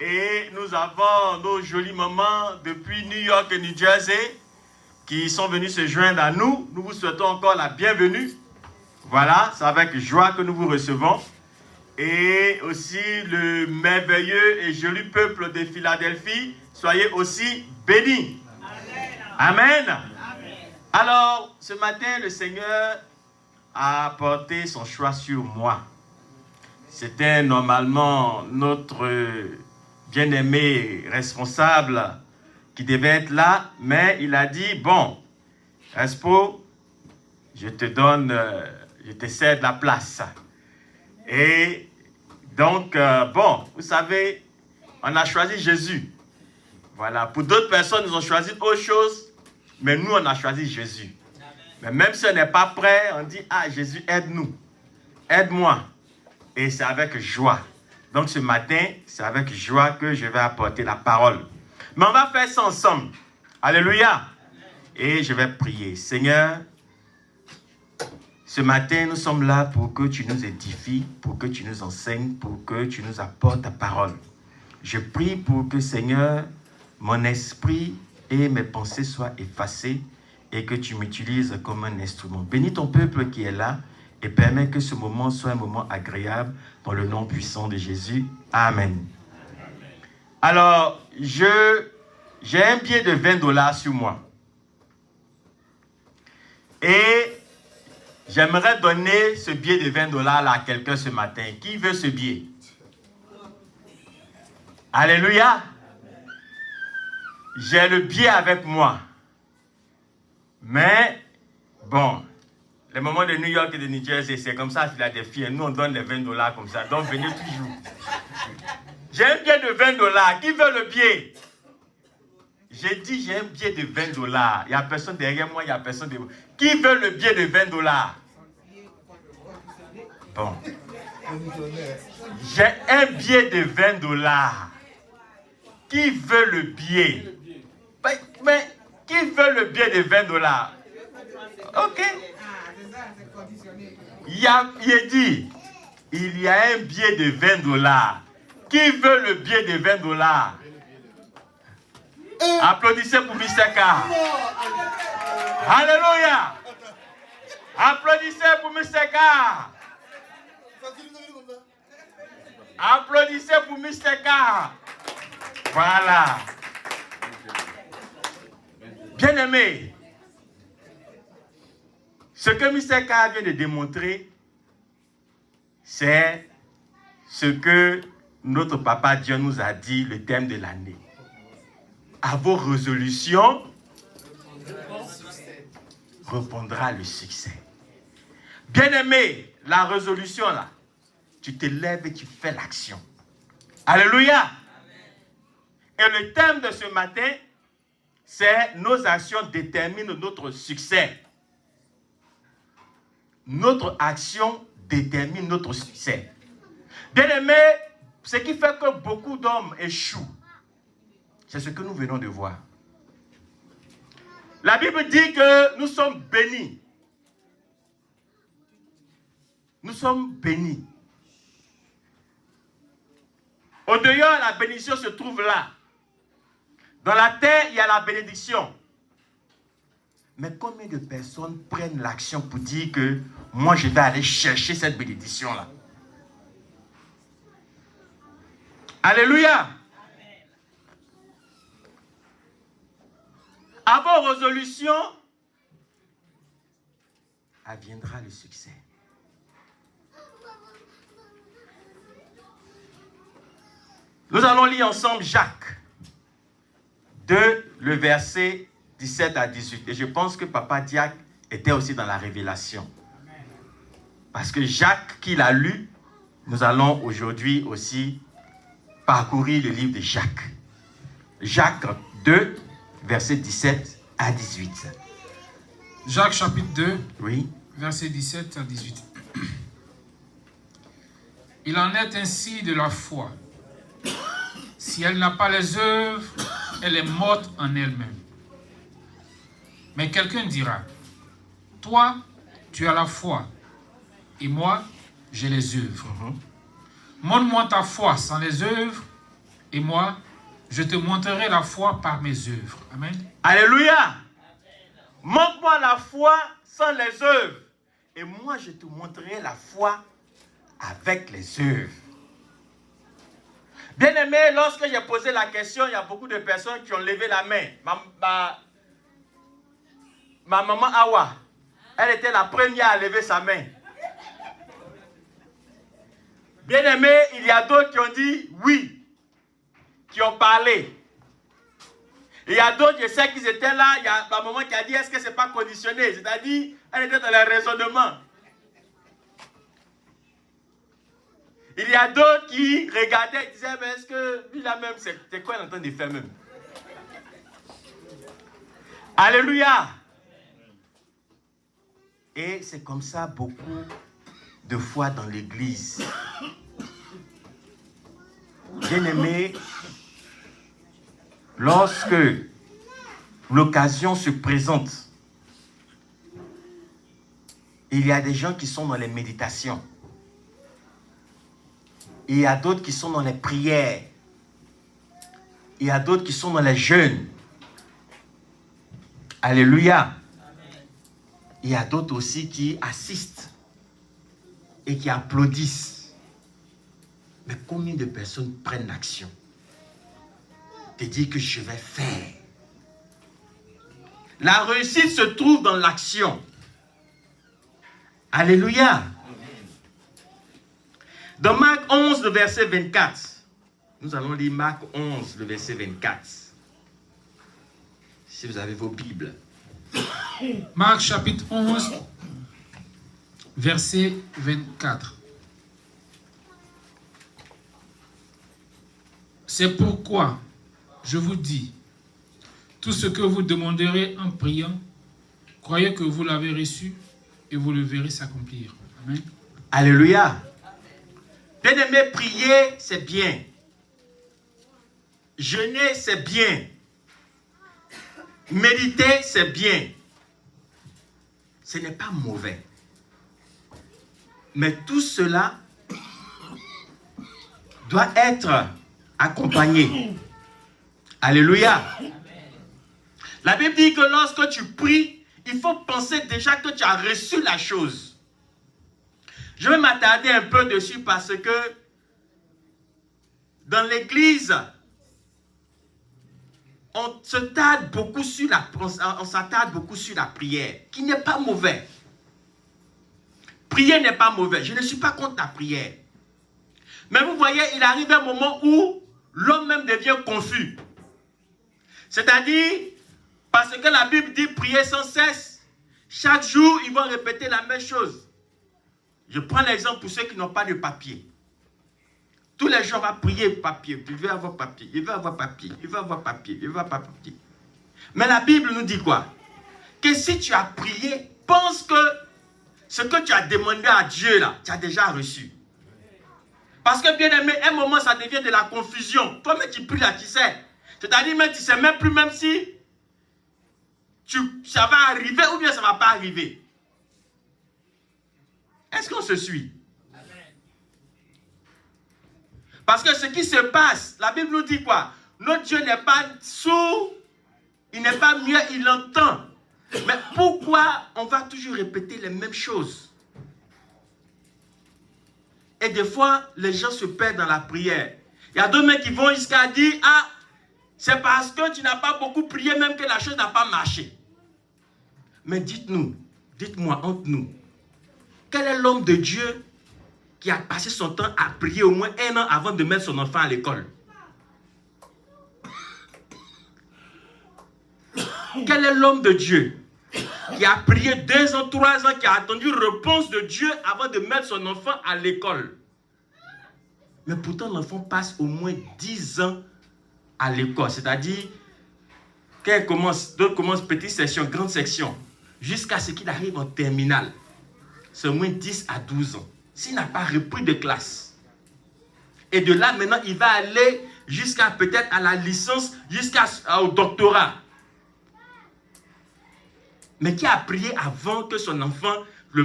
Et nous avons nos jolis mamans depuis New York et New Jersey qui sont venus se joindre à nous. Nous vous souhaitons encore la bienvenue. Voilà, c'est avec joie que nous vous recevons. Et aussi le merveilleux et joli peuple de Philadelphie, soyez aussi bénis. Amen. Amen. Alors, ce matin, le Seigneur a porté son choix sur moi. C'était normalement notre bien-aimé responsable qui devait être là, mais il a dit, bon, Respo, je te cède la place. Et donc, bon, vous savez, on a choisi Jésus. Voilà, pour d'autres personnes, ils ont choisi autre chose, mais nous, on a choisi Jésus. Mais même si on n'est pas prêt, on dit, ah, Jésus, aide-nous, aide-moi. Et c'est avec joie. Donc, ce matin, c'est avec joie que je vais apporter la parole. Mais on va faire ça ensemble. Alléluia. Et je vais prier. Seigneur, ce matin, nous sommes là pour que tu nous édifies, pour que tu nous enseignes, pour que tu nous apportes ta parole. Je prie pour que, Seigneur, mon esprit et mes pensées soient effacées et que tu m'utilises comme un instrument. Bénis ton peuple qui est là et permets que ce moment soit un moment agréable dans le nom puissant de Jésus. Amen. Alors, j'ai un billet de 20 $ sur moi. Et j'aimerais donner ce billet de 20 $ là à quelqu'un ce matin. Qui veut ce billet? Alléluia. J'ai le billet avec moi. Mais, bon, les moments de New York et de New Jersey, c'est comme ça à Philadelphie. Nous, on donne les 20 $ comme ça. Donc, venez toujours. J'ai un billet de 20 $. Qui veut le billet? J'ai dit, j'ai un billet de 20 $. Il n'y a personne derrière moi, il n'y a personne derrière moi. Qui veut le billet de 20 $? Bon. J'ai un billet de 20 $. Qui veut le billet? Mais qui veut le billet de 20 $? Ok. Il a dit, il y a un billet de 20 $. Qui veut le billet de 20 $? Applaudissez pour Mr. K. Alléluia. Applaudissez pour Mr. K. Applaudissez pour Mr. K. Voilà. Bien-aimé, ce que Mr. K vient de démontrer, c'est ce que notre papa Dieu nous a dit, le thème de l'année. À vos résolutions répondra le succès. Bien-aimé, la résolution là, tu te lèves et tu fais l'action. Alléluia. Et le thème de ce matin, c'est nos actions déterminent notre succès. Notre action détermine notre succès. Bien-aimé, ce qui fait que beaucoup d'hommes échouent, c'est ce que nous venons de voir. La Bible dit que nous sommes bénis. Nous sommes bénis. Au dehors, la bénédiction se trouve là. Dans la terre, il y a la bénédiction. Mais combien de personnes prennent l'action pour dire que moi, je vais aller chercher cette bénédiction-là? Alléluia. À vos résolutions, adviendra le succès. Nous allons lire ensemble Jacques 2, le verset 17 à 18. Et je pense que Papa Diac était aussi dans la révélation. Parce que Jacques, qui l'a lu, nous allons aujourd'hui aussi parcourir le livre de Jacques. Jacques 2, verset 17 à 18. Jacques chapitre 2, oui. Verset 17 à 18. Il en est ainsi de la foi. Si elle n'a pas les œuvres, elle est morte en elle-même. Mais quelqu'un dira, toi, tu as la foi, et moi, j'ai les œuvres. Montre-moi ta foi sans les œuvres, Et moi, je te montrerai la foi par mes œuvres. Amen. Alléluia. Montre-moi la foi sans les œuvres. Et moi, je te montrerai la foi avec les œuvres. Bien aimé, lorsque j'ai posé la question, il y a beaucoup de personnes qui ont levé la main. Ma maman Awa, elle était la première à lever sa main. Bien aimé, il y a d'autres qui ont dit oui, qui ont parlé. Il y a d'autres, je sais qu'ils étaient là, il y a ma maman qui a dit, est-ce que ce n'est pas conditionné? C'est-à-dire, elle était dans le raisonnement. Il y a d'autres qui regardaient et disaient, mais est-ce que lui-là même, c'est quoi il est en train de faire même? Alléluia. Et c'est comme ça beaucoup de fois dans l'église. Bien-aimés, lorsque l'occasion se présente, il y a des gens qui sont dans les méditations. Il y a d'autres qui sont dans les prières. Il y a d'autres qui sont dans les jeûnes. Alléluia. Il y a d'autres aussi qui assistent et qui applaudissent. Mais combien de personnes prennent l'action? Te dire que je vais faire. La réussite se trouve dans l'action. Alléluia. Dans Marc 11, le verset 24, nous allons lire Marc 11, le verset 24. Si vous avez vos Bibles. Marc chapitre 11, verset 24. C'est pourquoi je vous dis, tout ce que vous demanderez en priant, croyez que vous l'avez reçu et vous le verrez s'accomplir. Amen. Alléluia. Bien-aimé, prier, c'est bien. Jeûner, c'est bien. Méditer, c'est bien. Ce n'est pas mauvais. Mais tout cela doit être accompagné. Alléluia. La Bible dit que lorsque tu pries, il faut penser déjà que tu as reçu la chose. Je vais m'attarder un peu dessus parce que dans l'église, on s'attarde beaucoup sur la prière, qui n'est pas mauvais. Prier n'est pas mauvais. Je ne suis pas contre la prière. Mais vous voyez, il arrive un moment où l'homme même devient confus. C'est-à-dire, parce que la Bible dit prier sans cesse, chaque jour, ils vont répéter la même chose. Je prends l'exemple pour ceux qui n'ont pas de papier. Tous les jours, on va prier papier. Il veut avoir papier, il veut avoir papier, il veut avoir papier, il veut avoir papier. Mais la Bible nous dit quoi? Que si tu as prié, pense que ce que tu as demandé à Dieu, là, tu as déjà reçu. Parce que bien aimé, un moment, ça devient de la confusion. Toi-même, tu pries là, tu sais. C'est-à-dire, même tu ne sais même plus, même si ça va arriver ou bien ça ne va pas arriver. Est-ce qu'on se suit? Parce que ce qui se passe, la Bible nous dit quoi? Notre Dieu n'est pas sourd, il n'est pas muet, il entend. Mais pourquoi on va toujours répéter les mêmes choses? Et des fois, les gens se perdent dans la prière. Il y a d'autres mecs qui vont jusqu'à dire, ah, c'est parce que tu n'as pas beaucoup prié même que la chose n'a pas marché. Mais dites-nous, dites-moi entre nous, quel est l'homme de Dieu qui a passé son temps à prier au moins 1 an avant de mettre son enfant à l'école? Quel est l'homme de Dieu qui a prié 2 ans, 3 ans, qui a attendu réponse de Dieu avant de mettre son enfant à l'école? Mais pourtant, l'enfant passe au moins 10 ans à l'école. C'est-à-dire, d'autres commencent petite section, grande section, jusqu'à ce qu'il arrive en terminale. C'est au moins 10 à 12 ans. S'il n'a pas repris de classe. Et de là, maintenant, il va aller jusqu'à peut-être à la licence, jusqu'au doctorat. Mais qui a prié avant que son enfant tu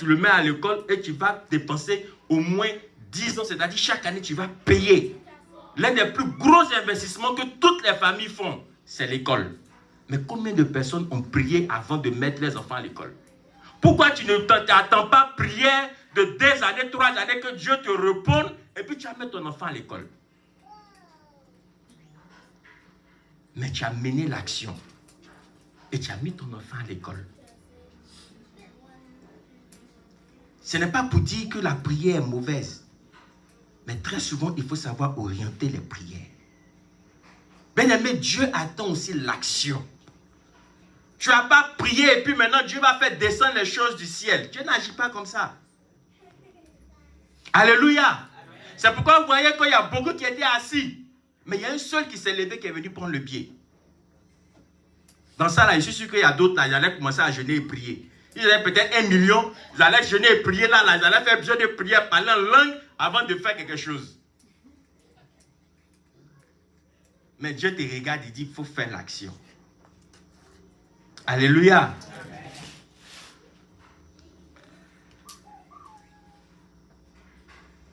le mets à l'école et tu vas dépenser au moins 10 ans. C'est-à-dire chaque année, tu vas payer. l'un des plus gros investissements que toutes les familles font, c'est l'école. Mais combien de personnes ont prié avant de mettre les enfants à l'école? Pourquoi tu ne t'attends pas prière de 2 années, 3 années, que Dieu te réponde et puis tu vas mettre ton enfant à l'école? Mais tu as mené l'action et tu as mis ton enfant à l'école. Ce n'est pas pour dire que la prière est mauvaise, mais très souvent, il faut savoir orienter les prières. Bien-aimé, Dieu attend aussi l'action. Tu n'as pas prié et puis maintenant Dieu va faire descendre les choses du ciel. Dieu n'agit pas comme ça. Alléluia. C'est pourquoi vous voyez qu'il y a beaucoup qui étaient assis. Mais il y a un seul qui s'est levé, qui est venu prendre le pied. Dans ça, là, je suis sûr qu'il y a d'autres, là, ils allaient commencer à jeûner et prier. Ils avaient peut-être 1 million, ils allaient jeûner et prier, là, ils allaient faire besoin de prier, parler en langue avant de faire quelque chose. Mais Dieu te regarde et dit, il faut faire l'action. Alléluia.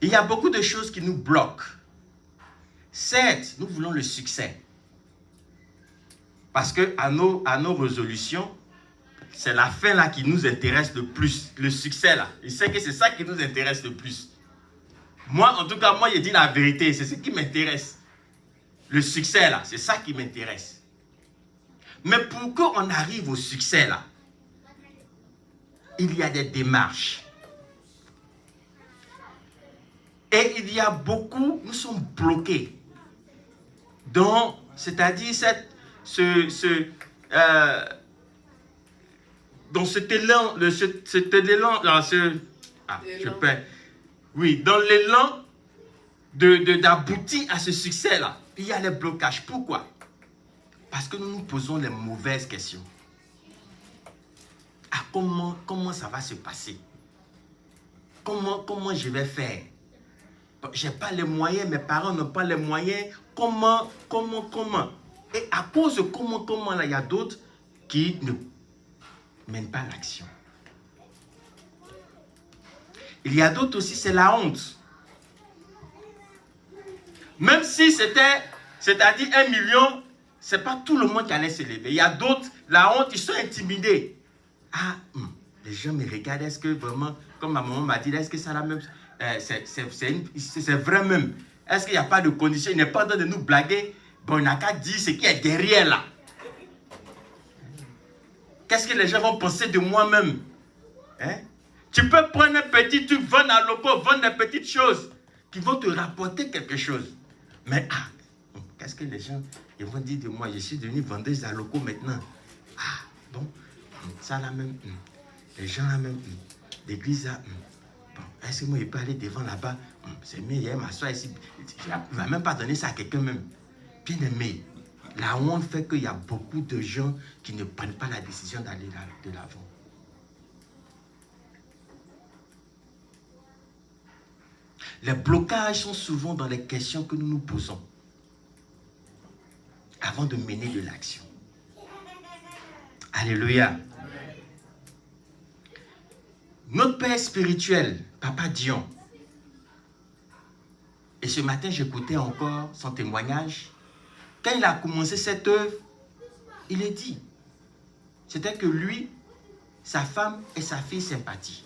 Il y a beaucoup de choses qui nous bloquent. Certes, nous voulons le succès. Parce que à nos résolutions, c'est la fin là qui nous intéresse le plus. Le succès là. Je sais que c'est ça qui nous intéresse le plus. Moi, en tout cas, moi, j'ai dit la vérité. C'est ce qui m'intéresse. Le succès là, c'est ça qui m'intéresse. Mais pour qu'on arrive au succès là, il y a des démarches. Et il y a beaucoup, nous sommes bloqués dans, c'est-à-dire dans cet élan, dans l'élan d'aboutir à ce succès-là. Il y a les blocages. Pourquoi? Parce que nous nous posons les mauvaises questions. Ah, comment ça va se passer? Comment je vais faire? Je n'ai pas les moyens, mes parents n'ont pas les moyens. Comment? Et à cause de comment, là, il y a d'autres qui ne mènent pas l'action. Il y a d'autres aussi, c'est la honte. Même si c'est-à-dire 1 million, ce n'est pas tout le monde qui allait se lever. Il y a d'autres, la honte, ils sont intimidés. Ah, les gens me regardent, est-ce que vraiment, comme ma maman m'a dit, est-ce que c'est la même chose? C'est vrai même. Est-ce qu'il n'y a pas de condition? Il n'est pas en train de nous blaguer. Bon, il n'a qu'à dire ce qui est derrière là. Qu'est-ce que les gens vont penser de moi-même? Hein? Tu peux prendre un petit truc, vendre à loco, vendre des petites choses qui vont te rapporter quelque chose. Mais qu'est-ce que les gens ils vont dire de moi? Je suis devenu vendeuse à loco maintenant. Ah, bon, ça là même, les gens là même, l'église là, bon, est-ce que moi je peux aller devant là-bas? C'est mieux, il y a m'asseoir ici. Il ne va même pas donner ça à quelqu'un même. Bien aimé, la honte fait qu'il y a beaucoup de gens qui ne prennent pas la décision d'aller de l'avant. Les blocages sont souvent dans les questions que nous nous posons avant de mener de l'action. Alléluia. Notre Père spirituel, Papa Dion, et ce matin j'écoutais encore son témoignage. Quand il a commencé cette œuvre, il est dit, c'était que lui, sa femme et sa fille sympathient.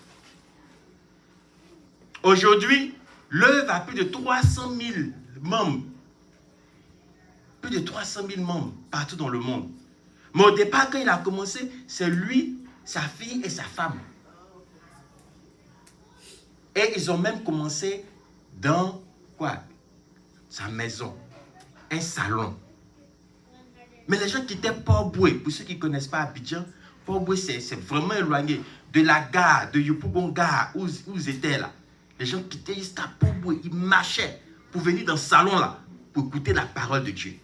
Aujourd'hui, l'œuvre a plus de 300 000 membres. Plus de 300 000 membres partout dans le monde. Mais au départ, quand il a commencé, c'est lui, sa fille et sa femme. Et ils ont même commencé dans quoi? Sa maison. Un salon. Mais les gens qui étaient Port-Boué, pour ceux qui ne connaissent pas Abidjan, Port-Boué, c'est vraiment éloigné de la gare, de Yopougon gare, où ils étaient là. Les gens qui étaient juste à Port-Boué, ils marchaient pour venir dans ce salon-là, pour écouter la parole de Dieu.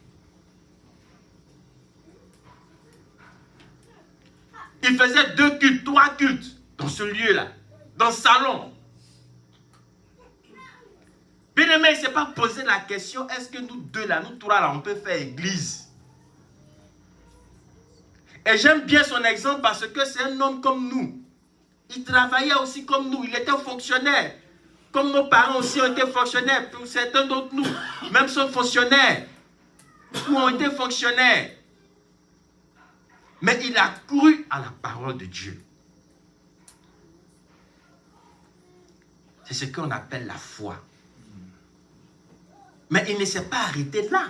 Ils faisaient 2 cultes, 3 cultes dans ce lieu-là, dans ce salon. Bien-aimé, il ne s'est pas posé la question, est-ce que nous deux là, nous trois là, on peut faire église? Et j'aime bien son exemple parce que c'est un homme comme nous. Il travaillait aussi comme nous, il était fonctionnaire. Comme nos parents aussi ont été fonctionnaires, pour certains d'entre nous, même sont fonctionnaires, ou ont été fonctionnaires. Mais il a cru à la parole de Dieu. C'est ce qu'on appelle la foi. Mais il ne s'est pas arrêté là.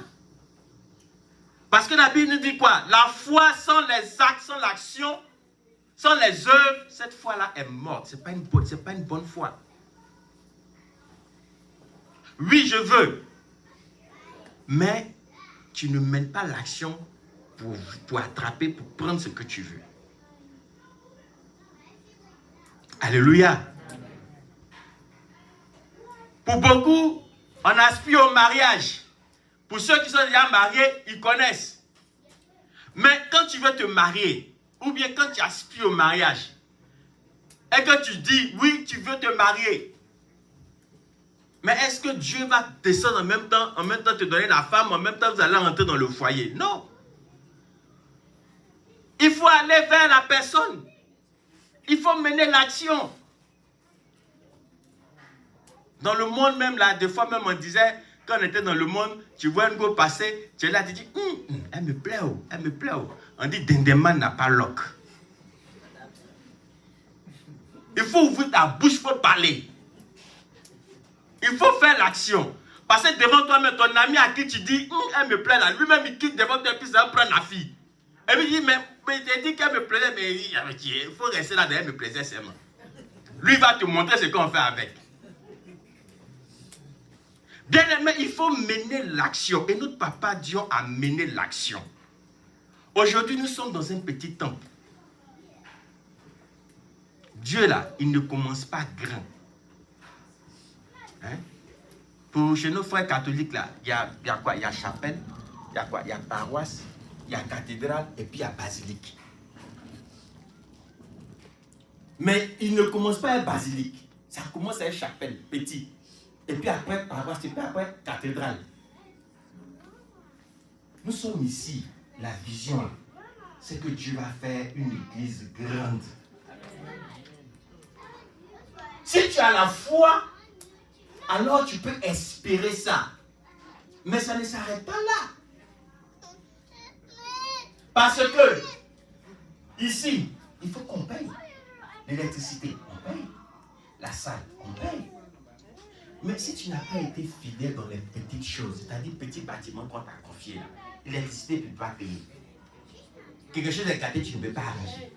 Parce que la Bible nous dit quoi? La foi sans les actes, sans l'action, sans les œuvres, cette foi-là est morte. Ce n'est pas une bonne foi. Oui, je veux. Mais tu ne mènes pas l'action pour attraper, pour prendre ce que tu veux. Alléluia. Pour beaucoup, on aspire au mariage. Pour ceux qui sont déjà mariés, ils connaissent. Mais quand tu veux te marier, ou bien quand tu aspires au mariage, et que tu dis, oui, tu veux te marier, mais est-ce que Dieu va descendre en même temps te donner la femme, en même temps vous allez rentrer dans le foyer? Non. Il faut aller vers la personne. Il faut mener l'action. Dans le monde même, là, des fois même on disait, quand on était dans le monde, tu vois une go passer, tu es là, tu dis, elle me plaît, oh, elle me plaît. Oh. On dit, Dendeman n'a pas loc. Il faut ouvrir ta bouche pour parler. Il faut faire l'action. Parce que devant toi-même, ton ami à qui tu dis, elle me plaît là, lui-même il quitte devant toi et puis ça va prendre la fille. Et puis il dit, mais il dit qu'elle me plaisait, mais il faut rester là, elle me plaisait seulement. Lui va te montrer ce qu'on fait avec. Bien aimé, il faut mener l'action. Et notre papa Dieu a mené l'action. Aujourd'hui, nous sommes dans un petit temple. Dieu là, il ne commence pas grand. Hein? Pour chez nos frères catholiques là, il y a quoi? Il y a chapelle, il y a quoi? Il y a paroisse, il y a cathédrale et puis il y a basilique. Mais il ne commence pas à être basilique. Ça commence à être chapelle, petit. Et puis après paroisse, et puis après cathédrale. Nous sommes ici. La vision, c'est que Dieu va faire une église grande. Si tu as la foi, alors tu peux espérer ça. Mais ça ne s'arrête pas là. Parce que, ici, il faut qu'on paye. L'électricité, on paye. La salle, on paye. Mais si tu n'as pas été fidèle dans les petites choses, c'est-à-dire petits bâtiments qu'on t'a confiés, l'électricité, tu ne peux pas payer. Quelque chose est gâté, tu ne peux pas arranger.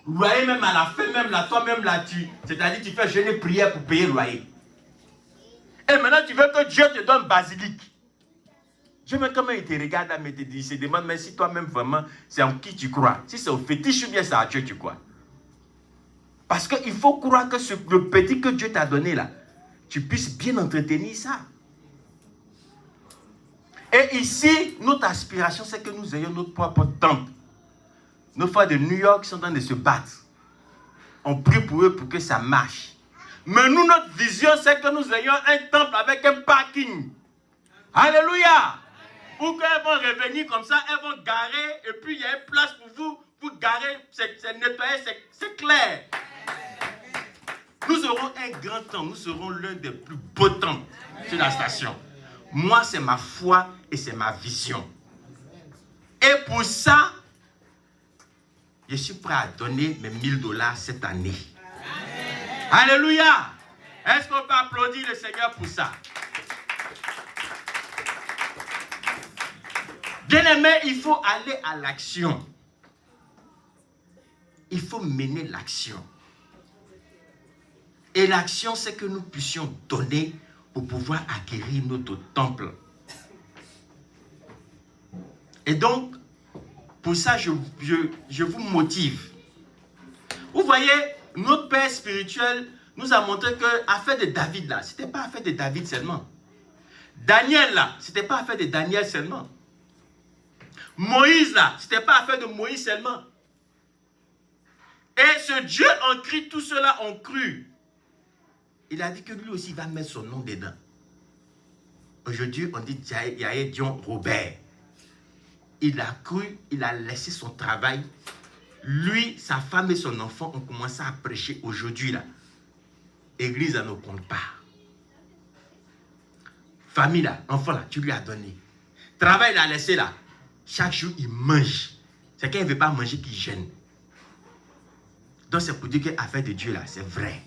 Loyer même à la fin, même là, toi-même là, c'est-à-dire tu fais jeûner prière pour payer le loyer. Et maintenant tu veux que Dieu te donne basilique. Dieu même comment il te regarde là, mais il se demande, mais si toi-même vraiment, c'est en qui tu crois. Si c'est au fétiche ou bien c'est à Dieu tu crois. Parce qu'il faut croire que le petit que Dieu t'a donné là, tu puisses bien entretenir ça. Et ici, notre aspiration, c'est que nous ayons notre propre temple. Nos frères de New York sont en train de se battre. On prie pour eux pour que ça marche. Mais nous, notre vision, c'est que nous ayons un temple avec un parking. Alléluia. Pour qu'elles vont revenir comme ça, elles vont garer, et puis il y a une place pour vous, pour garer, c'est nettoyer, c'est clair. Nous aurons un grand temple, nous serons l'un des plus beaux temples sur la station. Moi, c'est ma foi et c'est ma vision. Et pour ça, je suis prêt à donner mes $1000 cette année. Amen. Alléluia. Est-ce qu'on peut applaudir le Seigneur pour ça? Bien-aimé, il faut aller à l'action. Il faut mener l'action. Et l'action, c'est que nous puissions donner pour pouvoir acquérir notre temple. Et donc, pour ça, je vous motive. Vous voyez, notre Père spirituel nous a montré que l'affaire de David, là, ce n'était pas l'affaire de David seulement. Daniel, là, ce n'était pas l'affaire de Daniel seulement. Moïse, là, ce n'était pas l'affaire de Moïse seulement. Et ce Dieu en Christ, tout cela ont cru. Il a dit que lui aussi va mettre son nom dedans. Aujourd'hui, on dit Yahya Dion Robert. Il a cru, il a laissé son travail. Lui, sa femme et son enfant ont commencé à prêcher aujourd'hui là. Église, ça ne compte pas. Famille, là, enfant, là, tu lui as donné. Travail, il a laissé là. Chaque jour, il mange. C'est qu'il ne veut pas manger qu'il gêne. Donc, c'est pour dire que l'affaire de Dieu, là, c'est vrai.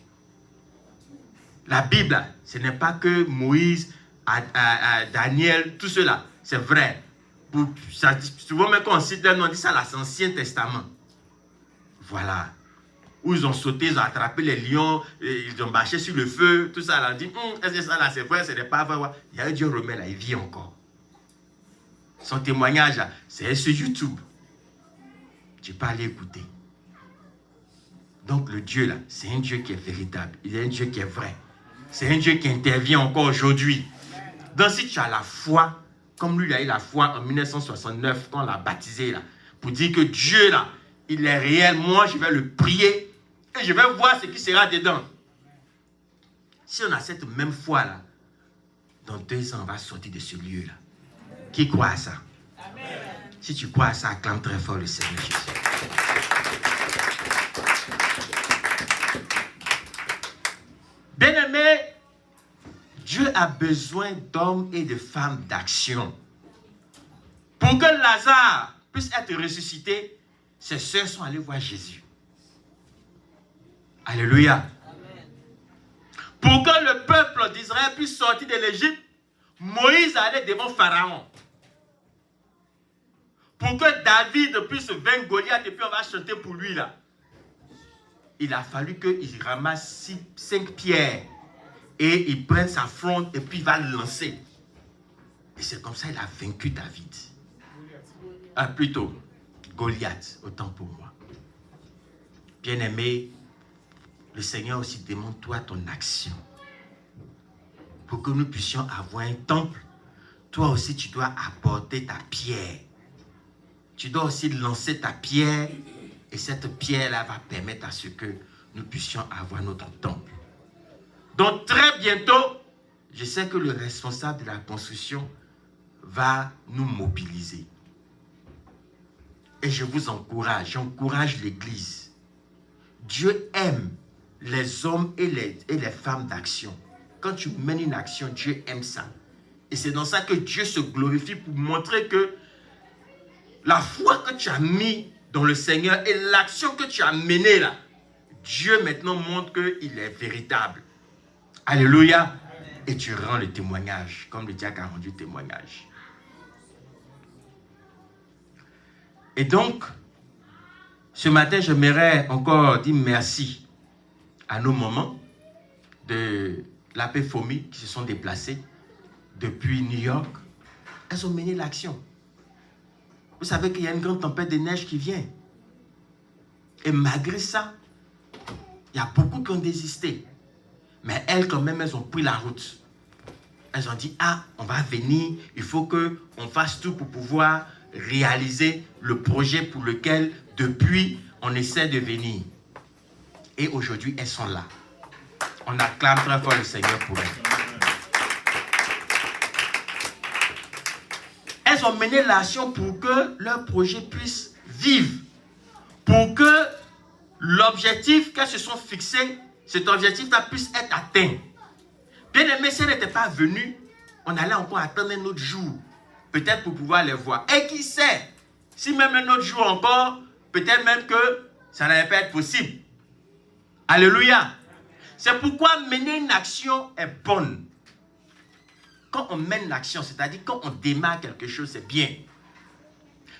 La Bible, là, ce n'est pas que Moïse, Daniel, tout cela. C'est vrai. Souvent, même quand on cite leur nom, on dit ça, là, c'est l'Ancien Testament. Voilà. Où ils ont sauté, ils ont attrapé les lions, ils ont marché sur le feu, tout ça, là, on dit, est-ce que ça, là, c'est vrai, ce n'est pas vrai. Il y a un Dieu remet, là, il vit encore. Son témoignage, là, c'est sur YouTube. Tu peux aller écouter. Donc, le Dieu, là, c'est un Dieu qui est véritable. Il est un Dieu qui est vrai. C'est un Dieu qui intervient encore aujourd'hui. Donc, si tu as la foi, comme lui, il a eu la foi en 1969, quand on l'a baptisé, là, pour dire que Dieu, là, il est réel, moi, je vais le prier et je vais voir ce qui sera dedans. Si on a cette même foi-là, dans 2 ans, on va sortir de ce lieu-là. Qui croit à ça? Amen. Si tu crois à ça, acclame très fort le Seigneur Jésus. Bien-aimé, Dieu a besoin d'hommes et de femmes d'action. Pour que Lazare puisse être ressuscité, ses sœurs sont allées voir Jésus. Alléluia. Amen. Pour que le peuple d'Israël puisse sortir de l'Égypte, Moïse allait devant Pharaon. Pour que David puisse vaincre Goliath et puis on va chanter pour lui là. Il a fallu qu'il ramasse 5 pierres et il prenne sa fronde et puis il va le lancer. Et c'est comme ça qu'il a vaincu David. Plutôt, Goliath, autant pour moi. Bien-aimé, le Seigneur aussi demande toi ton action. Pour que nous puissions avoir un temple, toi aussi tu dois apporter ta pierre. Tu dois aussi lancer ta pierre et cette pierre-là va permettre à ce que nous puissions avoir notre temple. Donc très bientôt, je sais que le responsable de la construction va nous mobiliser. Et je vous encourage, j'encourage l'Église. Dieu aime les hommes et les femmes d'action. Quand tu mènes une action, Dieu aime ça. Et c'est dans ça que Dieu se glorifie pour montrer que la foi que tu as mis dans le Seigneur et l'action que tu as menée là, Dieu maintenant montre qu'il est véritable. Alléluia. Amen. Et tu rends le témoignage, comme le diacre a rendu témoignage. Et donc, ce matin, j'aimerais encore dire merci à nos mamans de l'AP FOMI qui se sont déplacées depuis New York. Elles ont mené l'action. Vous savez qu'il y a une grande tempête de neige qui vient. Et malgré ça, il y a beaucoup qui ont désisté. Mais elles, quand même, elles ont pris la route. Elles ont dit, on va venir, il faut qu'on fasse tout pour pouvoir réaliser le projet pour lequel, depuis, on essaie de venir. Et aujourd'hui, elles sont là. On acclame très fort le Seigneur pour elles. Elles ont mené l'action pour que leur projet puisse vivre. Pour que l'objectif qu'elles se sont fixés, cet objectif-là puisse être atteint. Bien aimé, si elles n'étaient pas venues, on allait encore attendre un autre jour. Peut-être pour pouvoir les voir. Et qui sait, si même un autre jour encore, peut-être même que ça n'allait pas être possible. Alléluia. C'est pourquoi mener une action est bonne. Quand on mène l'action, c'est-à-dire quand on démarre quelque chose, c'est bien.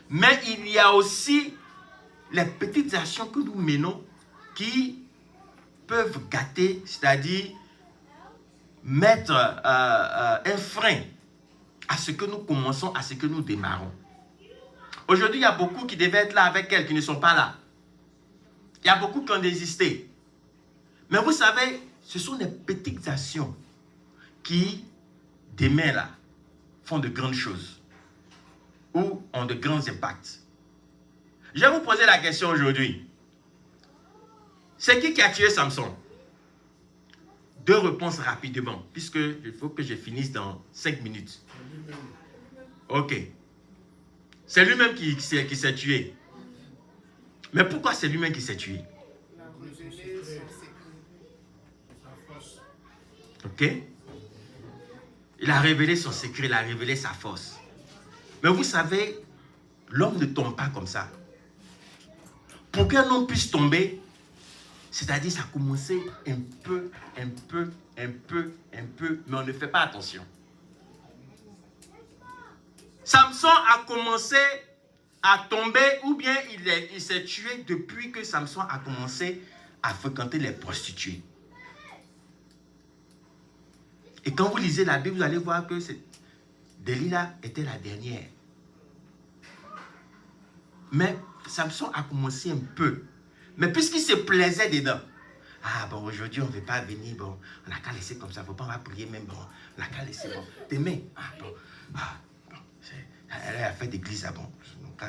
Mais il y a aussi les petites actions que nous menons qui peuvent gâter, c'est-à-dire mettre un frein à ce que nous commençons, à ce que nous démarrons. Aujourd'hui, il y a beaucoup qui devaient être là avec elles, qui ne sont pas là. Il y a beaucoup qui ont désisté. Mais vous savez, ce sont des petites actions qui, demain là, font de grandes choses ou ont de grands impacts. Je vais vous poser la question aujourd'hui. C'est qui a tué Samson? 2 réponses rapidement, puisque il faut que je finisse dans 5 minutes. Ok. C'est lui-même qui s'est tué. Mais pourquoi c'est lui-même qui s'est tué? Ok? Il a révélé son secret, il a révélé sa force. Mais vous savez, l'homme ne tombe pas comme ça. Pour qu'un homme puisse tomber, c'est-à-dire ça a commencé un peu, mais on ne fait pas attention. Samson a commencé à tomber ou bien il s'est tué depuis que Samson a commencé à fréquenter les prostituées. Et quand vous lisez la Bible, vous allez voir que Delilah était la dernière. Mais Samson a commencé un peu. Mais puisqu'il se plaisait dedans, ah bon, aujourd'hui on ne veut pas venir, bon, on n'a qu'à laisser comme ça, il ne faut pas prier même, bon, on n'a qu'à laisser, bon, demain, elle a fait d'église, bon, donc,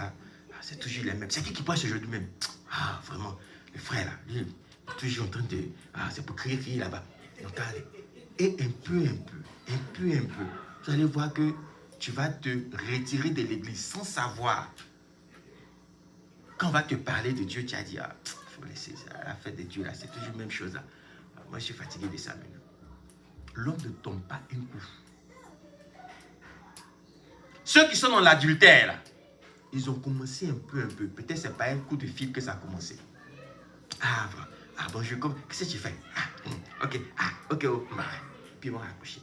c'est toujours les mêmes. C'est qui passe aujourd'hui même? Ah, vraiment, le frère là, lui, il est toujours en train de, c'est pour crier là-bas. Donc, et un peu, vous allez voir que tu vas te retirer de l'église sans savoir. Quand on va te parler de Dieu, tu as dit, il faut laisser ça, la fête de Dieu, là, c'est toujours la même chose. Là. Moi, je suis fatigué de ça maintenant. L'homme ne tombe pas un coup. Ceux qui sont dans l'adultère, là, ils ont commencé un peu. Peut-être c'est pas un coup de fil que ça a commencé. Bonjour, qu'est-ce que tu fais? Ok, oh, puis ils vont raccrocher.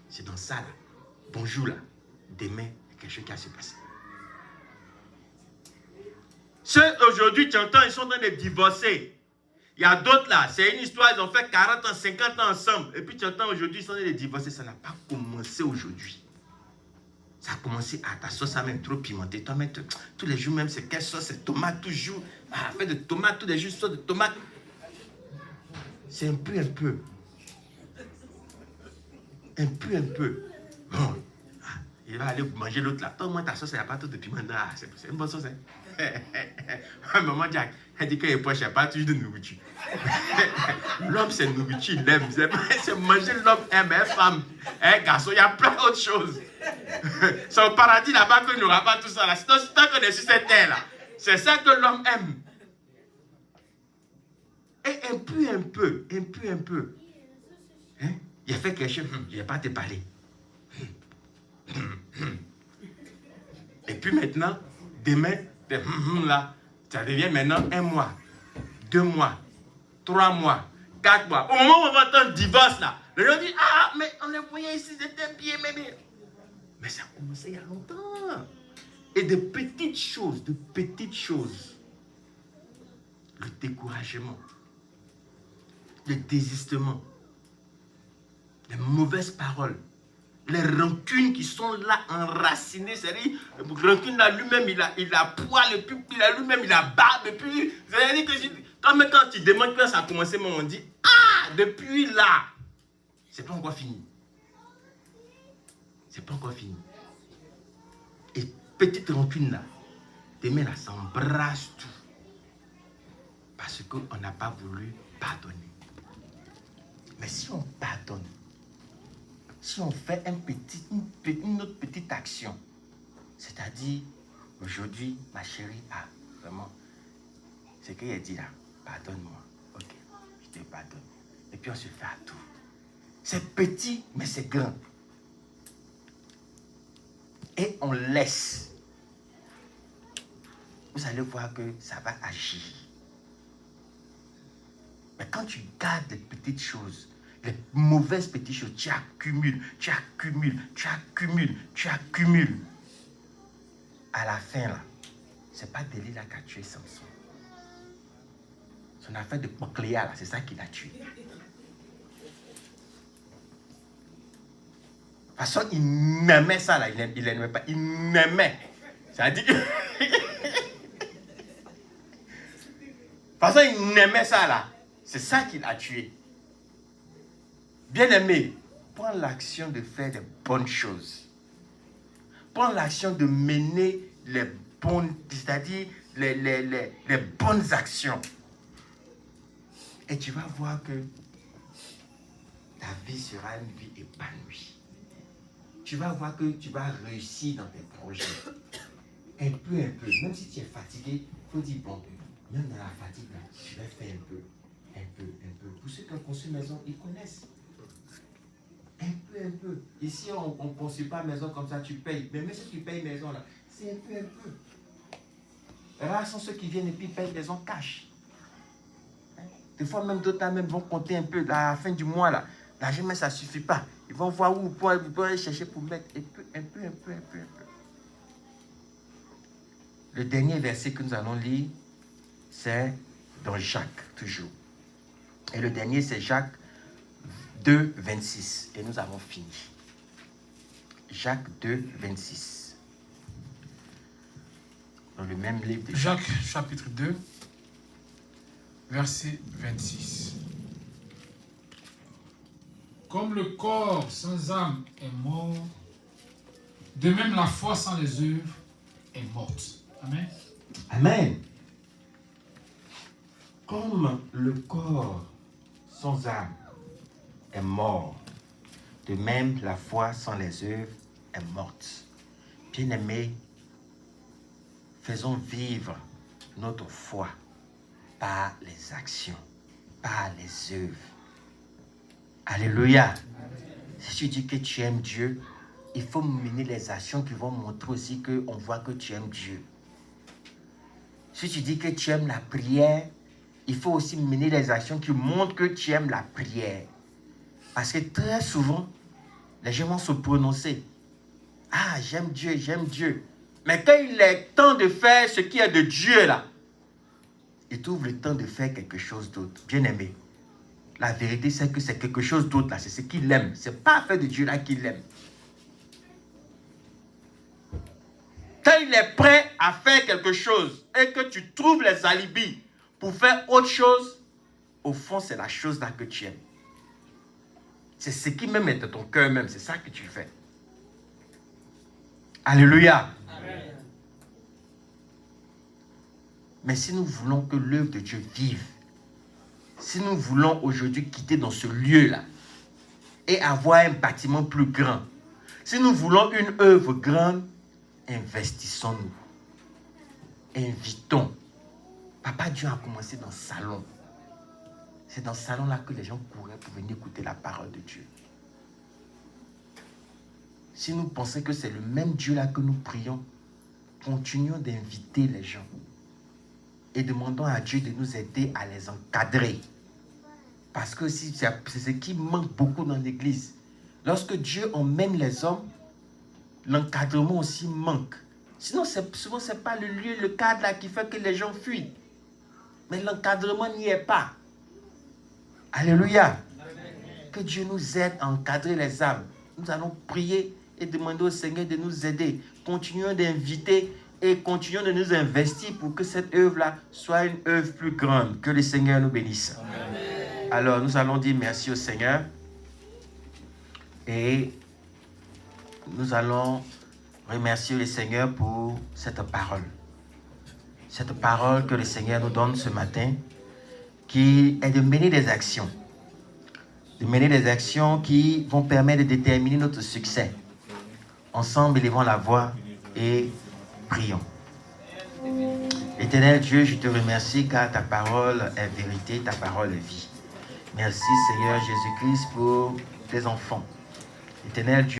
C'est dans ça, là. Bonjour, là. Demain, il y a quelque chose qui va se passer. Ceux aujourd'hui, tu entends, ils sont en train de divorcer. Il y a d'autres là, c'est une histoire, ils ont fait 40 ans, 50 ans ensemble. Et puis tu entends aujourd'hui, ils sont en train de divorcer. Ça n'a pas commencé aujourd'hui. Ça a commencé à ta sauce, ça même trop pimentée. Toi, mais tous les jours même, c'est quelle sauce? C'est tomate toujours. Fait de tomate, tous les jours, sauce de tomate. C'est un peu. Bon. Il va aller manger l'autre là. Toi, moi, ta sauce, il n'y a pas trop de piment. C'est une bonne sauce. Maman Jack, elle dit qu'il n'est pas cher, pas toujours de nourriture. L'homme, c'est nourriture, il aime. C'est manger, l'homme aime. Femme, garçon, il y a plein d'autres choses. C'est au paradis là-bas qu'il n'aura pas tout ça là. Sinon, tant qu'on est sur cette terre là, c'est ça que l'homme aime. Et un peu. Hein? Il a fait quelque chose, je ne vais pas te parler. Et puis maintenant, demain, là, ça devient maintenant 1 mois, 2 mois, 3 mois, 4 mois. Au moment où on va entendre divorce là, les gens disent, mais on les voyait ici, c'était bien. Mais ça a commencé il y a longtemps. Et de petites choses, le découragement, le désistement, les mauvaises paroles, les rancunes qui sont là enracinées, c'est-à-dire, le rancune là lui-même, il a poil, et puis lui-même, il a barbe, et puis, c'est-à-dire que quand tu demandes quand ça a commencé, on dit, depuis là, c'est pas encore fini. Et petite rancune là, demain là, ça embrasse tout. Parce qu'on n'a pas voulu pardonner. Mais si on pardonne, si on fait une autre petite action, c'est-à-dire, aujourd'hui, ma chérie, vraiment, c'est qu'elle a dit là, pardonne-moi. Ok, je te pardonne. Et puis on se fait à tout. C'est petit, mais c'est grand. Et on laisse. Vous allez voir que ça va agir. Mais quand tu gardes les petites choses, les mauvaises petites choses, tu accumules. À la fin, là, c'est pas Delilah qui a tué Samson. Son affaire de Pocléa, là, c'est ça qui l'a tué. De toute façon, il n'aimait ça, là. Il n'aimait pas. Il n'aimait. Ça dit que... De toute façon, il n'aimait ça, là. C'est ça qui l'a tué. Bien-aimé, prends l'action de faire des bonnes choses. Prends l'action de mener les bonnes, c'est-à-dire les bonnes actions. Et tu vas voir que ta vie sera une vie épanouie. Tu vas voir que tu vas réussir dans tes projets. Un peu. Même si tu es fatigué, il faut dire, bon, même dans la fatigue, là, tu vas faire un peu. Pour ceux qui ont construit une maison, ils connaissent. Un peu. Ici, on ne construit pas maison comme ça, tu payes. Mais même si tu payes maison, là, c'est un peu. Rares sont ceux qui viennent et puis payent maison cash. Des fois, même d'autres même vont compter un peu à la fin du mois, là. L'argent, mais ça ne suffit pas. Ils vont voir où ils peuvent aller chercher pour mettre un peu. Le dernier verset que nous allons lire, c'est dans Jacques, toujours. Et le dernier, c'est Jacques 2, 26. Et nous avons fini. Jacques 2, 26. Dans le même livre de Jacques, chapitre 2, verset 26. Comme le corps sans âme est mort, de même la foi sans les œuvres est morte. Amen. Amen. Comme le corps sans âme est mort, de même la foi sans les œuvres est morte. Bien-aimés, faisons vivre notre foi par les actions, par les œuvres. Alléluia. Si tu dis que tu aimes Dieu, il faut mener les actions qui vont montrer aussi qu'on voit que tu aimes Dieu. Si tu dis que tu aimes la prière, il faut aussi mener les actions qui montrent que tu aimes la prière. Parce que très souvent, les gens vont se prononcer. Ah, j'aime Dieu, j'aime Dieu. Mais quand il est temps de faire ce qui est de Dieu là, il trouve le temps de faire quelque chose d'autre. Bien aimé, la vérité c'est que c'est quelque chose d'autre là, c'est ce qu'il aime. C'est pas faire de Dieu là qu'il aime. Quand il est prêt à faire quelque chose et que tu trouves les alibis pour faire autre chose, au fond, c'est la chose là que tu aimes. C'est ce qui même est de ton cœur même, c'est ça que tu fais. Alléluia. Amen. Mais si nous voulons que l'œuvre de Dieu vive, si nous voulons aujourd'hui quitter dans ce lieu-là et avoir un bâtiment plus grand, si nous voulons une œuvre grande, investissons-nous. Invitons. Papa Dieu a commencé dans le salon. C'est dans ce salon-là que les gens couraient pour venir écouter la parole de Dieu. Si nous pensons que c'est le même Dieu-là que nous prions, continuons d'inviter les gens. Et demandons à Dieu de nous aider à les encadrer. Parce que c'est ce qui manque beaucoup dans l'église. Lorsque Dieu emmène les hommes, l'encadrement aussi manque. Sinon, souvent, ce n'est pas le lieu, le cadre là qui fait que les gens fuient. Mais l'encadrement n'y est pas. Alléluia. Que Dieu nous aide à encadrer les âmes. Nous allons prier et demander au Seigneur de nous aider. Continuons d'inviter et continuons de nous investir pour que cette œuvre-là soit une œuvre plus grande. Que le Seigneur nous bénisse. Amen. Alors, nous allons dire merci au Seigneur. Et nous allons remercier le Seigneur pour cette parole. Cette parole que le Seigneur nous donne ce matin, qui est de mener des actions. De mener des actions qui vont permettre de déterminer notre succès. Ensemble, élevons la voix et prions. Éternel Dieu, je te remercie car ta parole est vérité, ta parole est vie. Merci Seigneur Jésus-Christ pour tes enfants. Éternel Dieu,